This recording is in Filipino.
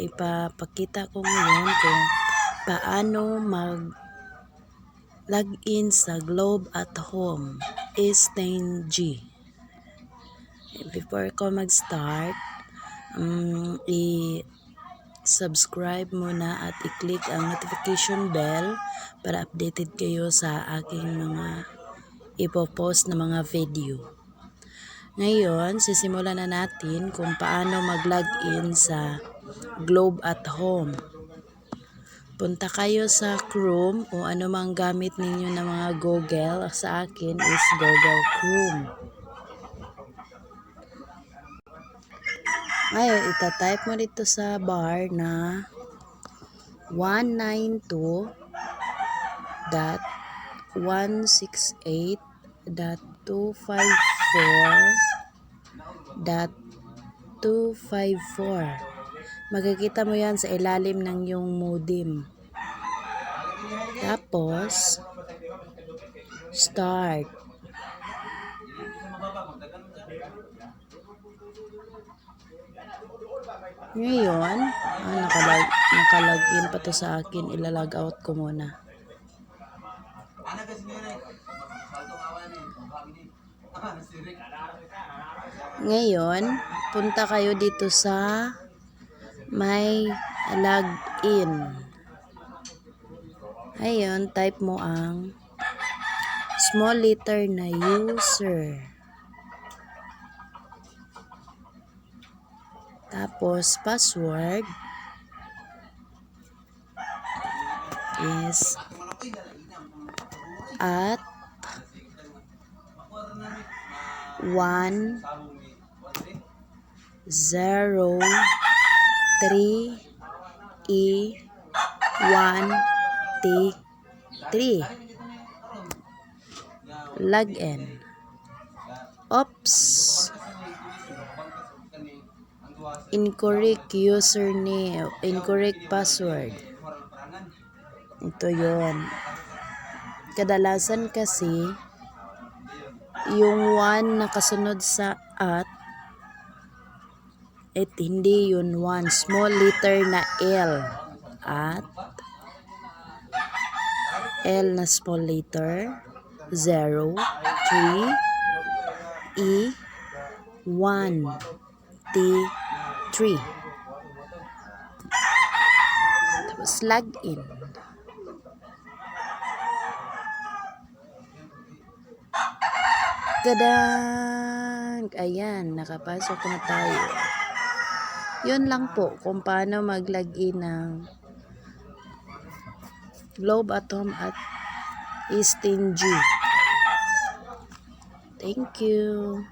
ipapakita ko ngayon kung paano mag-login sa Globe at Home S10G. Before ko mag-start, i-subscribe muna at i-click ang notification bell para updated kayo sa aking mga ipopost na mga video. Ngayon, sisimulan na natin kung paano mag-login sa Globe at Home. Punta kayo sa Chrome o anumang gamit ninyo na mga Google. Sa akin is Google Chrome. Ngayon, itatype mo dito sa bar na 192.168.254.254. Makikita mo yan sa ilalim ng yung modem. Tapos, start. Ngayon, nakalagin pa to sa akin. Ilalog out ko muna. Ngayon, punta kayo dito sa may login. Ngayon, type mo ang small letter na user. Tapos, password is at 103E1T3. Login. Oops. Incorrect username, incorrect password. Ito yon. Kadalasan kasi yung 1 na kasunod sa at hindi yun 1. Small letter na L. At L na small letter 0 3 E 1 T 3. Tapos login. Tadang! Ayan, nakapasok na tayo. Yun lang po kung paano mag-login ng Globe at Home at S10G. Thank you.